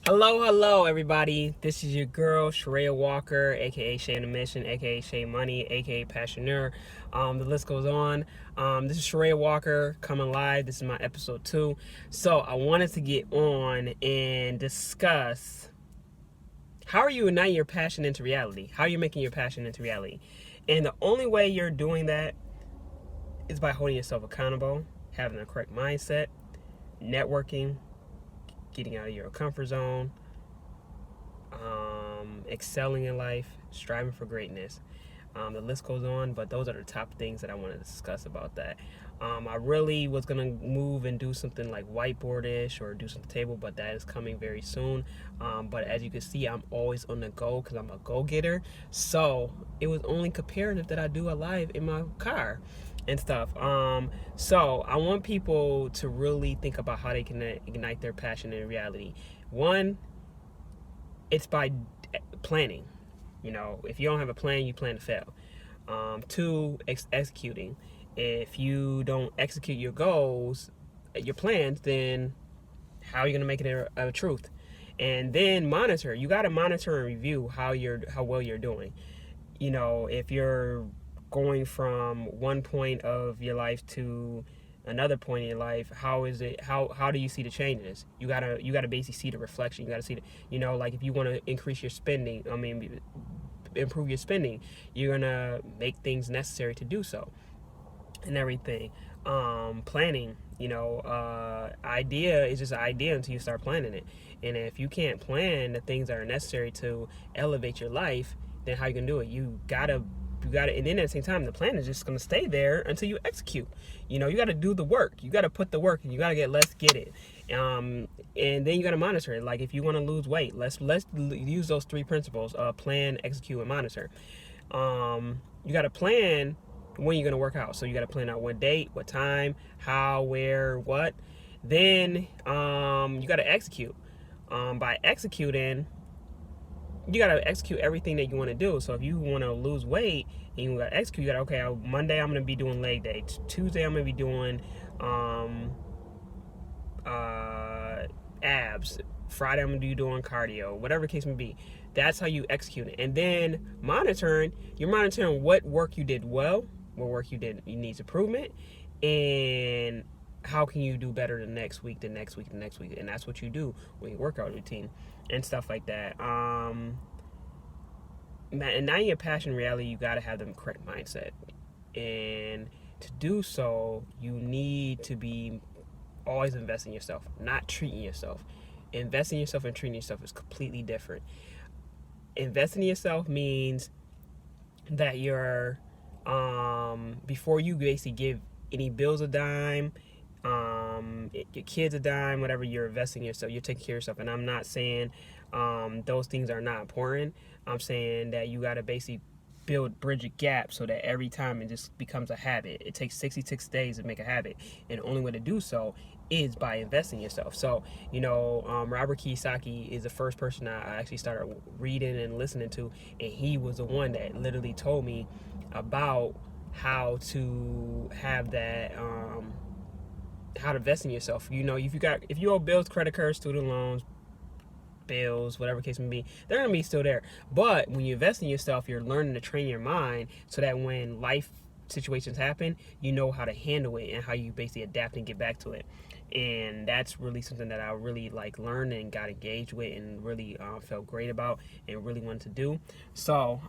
Hello, everybody. This is your girl, Sharaya Walker, aka Shay on a Mission, aka Shay Money, aka Passioneur. The list goes on. This is Sharaya Walker coming live. This is my episode 2. So, I wanted to get on and discuss how are you uniting your passion into reality? How are you making your passion into reality? And the only way you're doing that is by holding yourself accountable, having the correct mindset, networking, getting out of your comfort zone, excelling in life, striving for greatness. The list goes on, but those are the top things that I want to discuss about that. I really was gonna move and do something like whiteboardish or do some table, but that is coming very soon. But as you can see, I'm always on the go because I'm a go-getter. So it was only comparative that I do a live in my car and stuff. So I want people to really think about how they can ignite their passion in reality. One, it's by planning. If you don't have a plan, you plan to fail. Two, executing. If you don't execute your goals, your plans, then how are you gonna make it a truth? And then monitor. You gotta monitor and review how well you're doing. If you're going from one point of your life to another point in your life, how do you see the changes? You gotta basically see the reflection. You gotta see like if you want to increase your spending, improve your spending, you're gonna make things necessary to do so and everything. Planning, idea is just an idea until you start planning it. And if you can't plan the things that are necessary to elevate your life, then how you gonna do it? You gotta, and then at the same time, the plan is just gonna stay there until you execute. You gotta do the work. You gotta put the work, and you gotta let's get it. And then you gotta monitor it. Like if you want to lose weight, let's use those 3 principles: plan, execute, and monitor. You gotta plan when you're gonna work out. So you gotta plan out what date, what time, how, where, what. Then you gotta execute. By executing, you gotta execute everything that you want to do. So if you want to lose weight and you gotta execute, you gotta Monday I'm gonna be doing leg day. Tuesday I'm gonna be doing abs. Friday I'm gonna be doing cardio. Whatever the case may be. That's how you execute it. And then you're monitoring what work you did well, what work you needs improvement, and how can you do better the next week, the next week, the next week. And that's what you do with your workout routine and stuff like that. And now your passion reality, you got to have the correct mindset. And to do so, you need to be always investing in yourself, not treating yourself. Investing in yourself and treating yourself is completely different. Investing in yourself means that you're before you basically give any bills a dime, your kids a dime, whatever, you're investing in yourself, you're taking care of yourself. And I'm not saying those things are not important. I'm saying that you got to basically bridge a gap so that every time it just becomes a habit. It takes 66 days to make a habit, and the only way to do so is by investing in yourself. So Robert Kiyosaki is the first person I actually started reading and listening to, and he was the one that literally told me about how to have that how to invest in yourself. If you owe bills, credit cards, student loans, bills, whatever case may be, they're gonna be still there. But when you invest in yourself, you're learning to train your mind so that when life situations happen, you know how to handle it and how you basically adapt and get back to it. And that's really something that I really learned and got engaged with and really felt great about and really wanted to do. So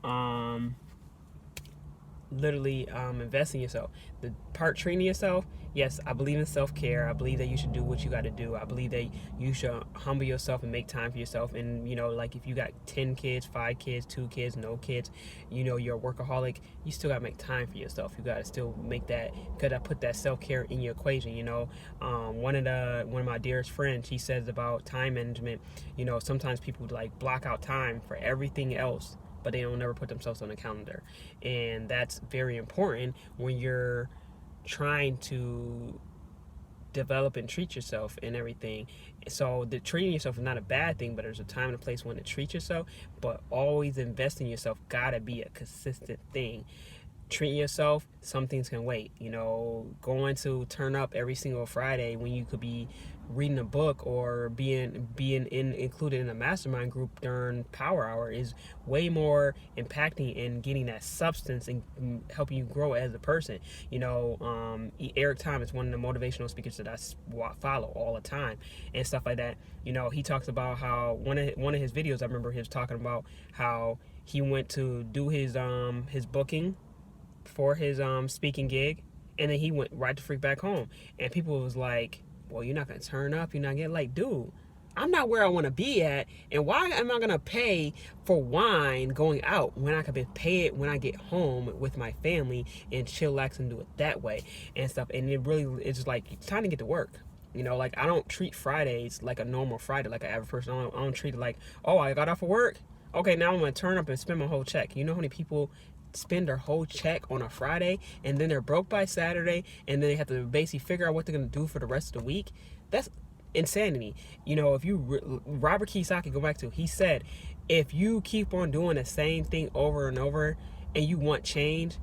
literally invest in yourself. The part training yourself, yes, I believe in self-care. I believe that you should do what you got to do. I believe that you should humble yourself and make time for yourself. And like if you got 10 kids, 5 kids, 2 kids, no kids, you're a workaholic, you still got to make time for yourself. You got to still make that, gotta put that self-care in your equation. One of my dearest friends, he says about time management, sometimes people block out time for everything else, but they don't never put themselves on a calendar. And that's very important when you're trying to develop and treat yourself and everything. So the treating yourself is not a bad thing, but there's a time and a place when to treat yourself. But always invest in yourself gotta be a consistent thing. Treating yourself, some things can wait. Going to turn up every single Friday when you could be reading a book or included in a mastermind group during power hour is way more impacting in getting that substance and helping you grow as a person. Eric Thomas, one of the motivational speakers that I follow all the time and stuff like that. He talks about how one of his videos, I remember he was talking about how he went to do his booking for his speaking gig, and then he went right to freak back home, and people was like, well, you're not gonna turn up, you're not getting, like, dude, I'm not where I want to be at, and why am I gonna pay for wine going out when I could pay it when I get home with my family and chillax and do it that way and stuff? And it's just like, it's time to get to work. Like, I don't treat Fridays like a normal Friday, like an average person. I don't treat it like, oh, I got off of work, okay, now I'm gonna turn up and spend my whole check. You know how many people spend their whole check on a Friday and then they're broke by Saturday, and then they have to basically figure out what they're gonna do for the rest of the week? That's insanity. If you Robert Kiyosaki, go back to, he said, if you keep on doing the same thing over and over and you want change,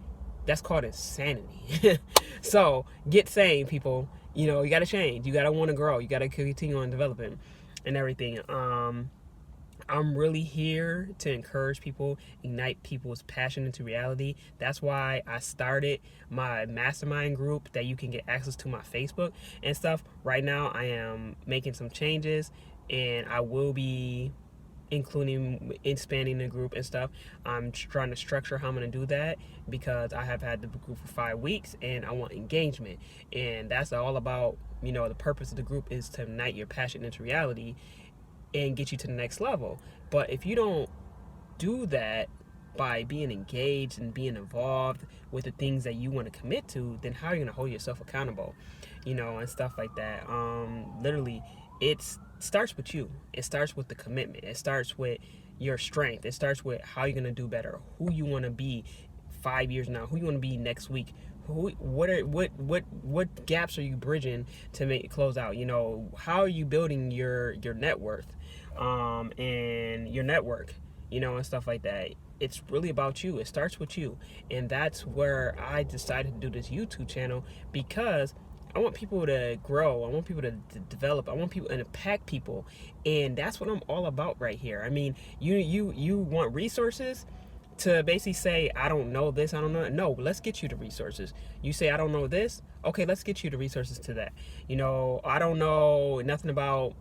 that's called insanity. So get sane, people. You got to change, you got to want to grow, you got to continue on developing and everything. I'm really here to encourage people, ignite people's passion into reality. That's why I started my mastermind group that you can get access to my Facebook and stuff. Right now, I am making some changes, and I will be expanding the group and stuff. I'm trying to structure how I'm going to do that because I have had the group for 5 weeks and I want engagement. And that's all about, the purpose of the group is to ignite your passion into reality and get you to the next level. But if you don't do that by being engaged and being involved with the things that you want to commit to, then how are you going to hold yourself accountable, and stuff like that? Literally, it starts with you. It starts with the commitment. It starts with your strength. It starts with how you're going to do better, who you want to be 5 years now, who you want to be next week. What gaps are you bridging to make it close out? How are you building your net worth, and your network, and stuff like that. It's really about you. It starts with you, and that's where I decided to do this YouTube channel, because I want people to grow. I want people to develop. I want people to impact people, and that's what I'm all about right here. I mean, you want resources to basically say, I don't know this, I don't know. No, let's get you the resources. You say, I don't know this. Okay, let's get you the resources to that. I don't know nothing about,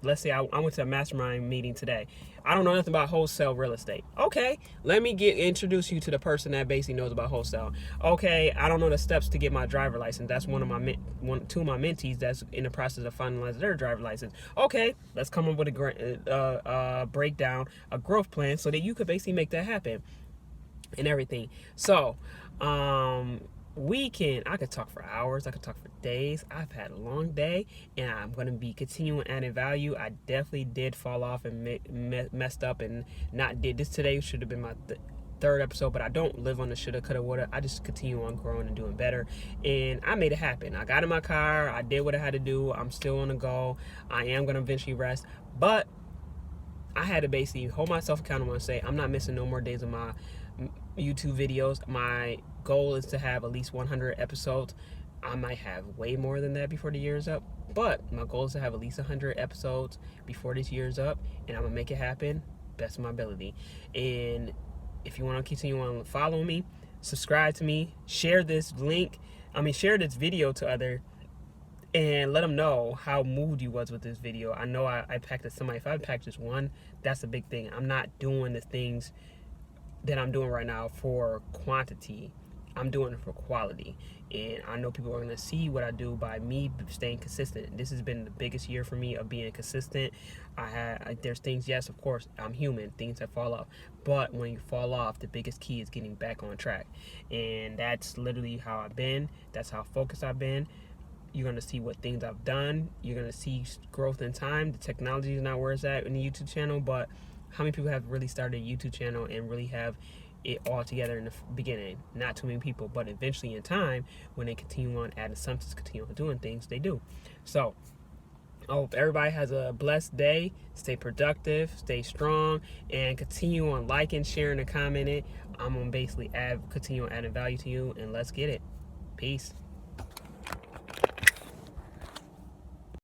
let's say I went to a mastermind meeting today. I don't know nothing about wholesale real estate. Okay, let me introduce you to the person that basically knows about wholesale. Okay, I don't know the steps to get my driver license. That's two of my mentees that's in the process of finalizing their driver license. Okay, let's come up with a breakdown, a growth plan, so that you could basically make that happen and everything. So, I could talk for hours, I could talk for days. I've had a long day, and I'm going to be continuing adding value. I definitely did fall off and messed up and not did this. Today should have been my third episode, but I don't live on the shoulda, coulda, woulda. I just continue on growing and doing better, and I made it happen. I got in my car, I did what I had to do. I'm still on the go. I am going to eventually rest, but I had to basically hold myself accountable and say, I'm not missing no more days of my YouTube videos. My goal is to have at least 100 episodes. I might have way more than that before the year is up, but my goal is to have at least 100 episodes before this year is up, and I'm gonna make it happen best of my ability. And if you want to continue on following me, subscribe to me, share this video to others, and let them know how moved you was with this video. I know I packed it somebody. If I packed just one, that's a big thing. I'm not doing the things that I'm doing right now for quantity. I'm doing it for quality, and I know people are going to see what I do by me staying consistent. This has been the biggest year for me of being consistent. There's things, yes, of course, I'm human, things that fall off, but when you fall off, the biggest key is getting back on track, and that's literally how I've been. That's how focused I've been. You're going to see what things I've done. You're going to see growth in time. The technology is not where it's at in the YouTube channel, but how many people have really started a YouTube channel and really have it all together in the beginning? Not too many people, but eventually in time, when they continue on adding substance, continue on doing things, they do. So I hope everybody has a blessed day. Stay productive, stay strong, and continue on liking, sharing, and commenting. I'm going to basically continue on adding value to you, and let's get it. Peace.